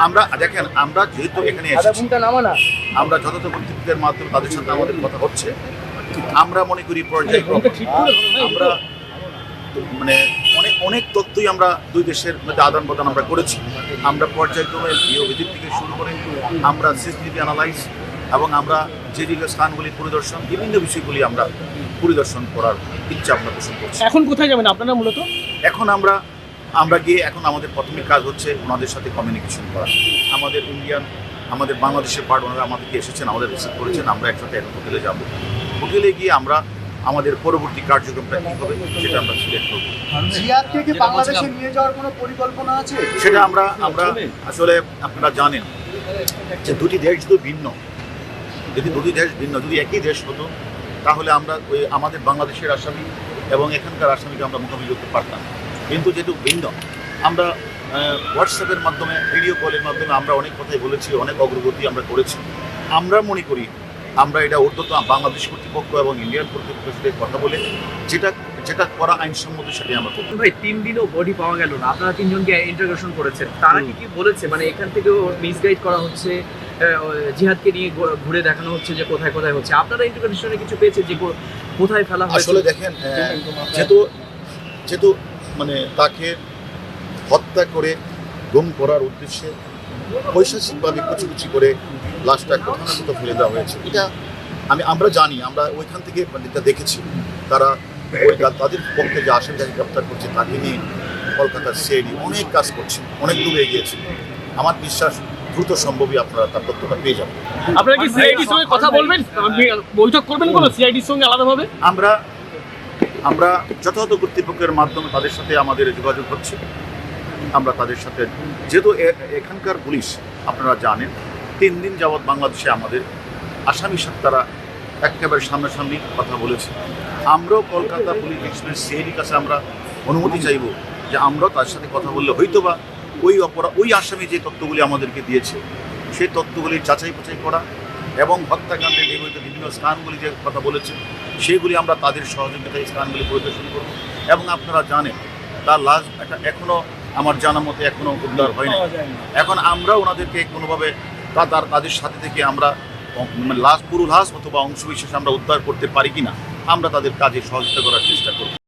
আমরা দেখেন, আমরা যেহেতু এখানে এসেছি, আমরা যথাযথ কর্তৃপক্ষের মাধ্যমে তাদের সাথে আমাদের কথা হচ্ছে। আমরা মনে করি পর্যায়ক্রমে আমরা মানে অনেক তথ্যই আমরা দুই দেশের মধ্যে আদান প্রদান আমরা করেছি। আমরা পর্যায়ক্রমে ভিডিও ভিজিট থেকে শুরু করে আমরা সিসিটিভি অ্যানালাইজ এবং আমরা যে স্থানগুলি পরিদর্শন, বিভিন্ন বিষয়গুলি আমরা পরিদর্শন করার ইচ্ছা আমরা পোষণ করছি। এখন কোথায় যাবেন আপনারা মূলত? এখন আমরা গিয়ে এখন আমাদের প্রাথমিক কাজ হচ্ছে ওনাদের সাথে কমিউনিকেশন করা। আমাদের বাংলাদেশের পার্ট ওনারা আমাদেরকে এসেছেন, আমাদের রিসিভ করেছেন। আমরা একসাথে এখন হোটেলে যাব। হোটেলে গিয়ে আমরা আমাদের পরবর্তী কার্যক্রমটা কী হবে সেটা আমরা সিলেক্ট করব। জিয়াদকে কি বাংলাদেশে নিয়ে যাওয়ার কোনো পরিকল্পনা আছে? সেটা আমরা আসলে আপনারা জানেন যে দুটি দেশ যদি ভিন্ন, যদি একই দেশ হতো তাহলে আমরা আমাদের বাংলাদেশের আসামি এবং এখানকার আসামিকে আমরা মোকাবিলা করতে পারতাম। কিন্তু যেহেতু ভিন্ন, আমরা হোয়াটসঅ্যাপের মাধ্যমে, ভিডিও কলের মাধ্যমে আমরা অনেক কথাই বলেছি, অনেক অগ্রগতি আমরা করেছি। আমরা মনে করি আমরা এটা ঊর্ধ্বতন বাংলাদেশ কর্তৃপক্ষ এবং ইন্ডিয়ান কর্তৃপক্ষের সাথে কথা বলে যেটা করা আইনসম্মত সেটাই আমরা করব। ভাই 3 দিনও বডি পাওয়া গেল না, আপনারা 3 জনকে ইন্টারোগেশন করেছেন, তারা কি বলেছে? মানে এখান থেকেও মিসগাইড করা হচ্ছে, জিহাদকে নিয়ে ঘুরে দেখানো হচ্ছে যে কোথায় কোথায় হচ্ছে। আপনারা ইন্টারোগেশনে কিছু পেয়েছে যে কোথায় ফেলা হয়েছে? আসলে দেখেন, যেহেতু মানে তাকে হত্যা করে গুম করার উদ্দেশ্যে পৈশাচিকভাবে কুচি করে লাশটা কোথাও না কোথাও ফেলে দেওয়া হয়েছে, এটা আমরা জানি। আমরা ওইখান থেকে এটা দেখেছি। তাদের পক্ষে যে আসামিটাকে গ্রেপ্তার করছে তাকে নিয়ে কলকাতার সিআইডি অনেক কাজ করছে, অনেক দূরে এগিয়েছে। আমার বিশ্বাস দ্রুত সম্ভবই আপনারা তার তথ্যটা পেয়ে যাবেন। আপনারা কি সিআইডির সঙ্গে কথা বলবেন, বৈঠক করবেন কোনো সিআইডির সঙ্গে আলাদাভাবে? আমরা যথাযথ কর্তৃপক্ষের মাধ্যমে তাদের সাথে আমাদের যোগাযোগ হচ্ছে। আমরা তাদের সাথে, যেহেতু এখানকার পুলিশ আপনারা জানেন 3 দিন যাবৎ বাংলাদেশে আমাদের আসামির সাথে তারা একেবারে সামনাসামনি কথা বলেছে। আমরাও কলকাতা পুলিশ এক্সপ্রেস সিআইডির কাছে আমরা অনুমতি চাইব যে আমরাও তার সাথে কথা বললে হয়তোবা ওই আসামি যে তথ্যগুলি আমাদেরকে দিয়েছে সেই তথ্যগুলির যাচাই বাছাই করা এবং হত্যাকাণ্ডে নির্মিত বিভিন্ন স্থানগুলি যে কথা বলেছে সেগুলি আমরা তাদের সহযোগিতায় স্থানগুলি পরিদর্শন করব। এবং আপনারা জানেন তার লাশ এখনও আমার জানা মতে এখনও উদ্ধার হয়নি। এখন আমরা ওনাদেরকে কোনোভাবে তাদের সাথে থেকে আমরা পুরো লাশ অথবা অংশবিশেষ আমরা উদ্ধার করতে পারি কিনা আমরা তাদের কাজে সহযোগিতা করার চেষ্টা করব।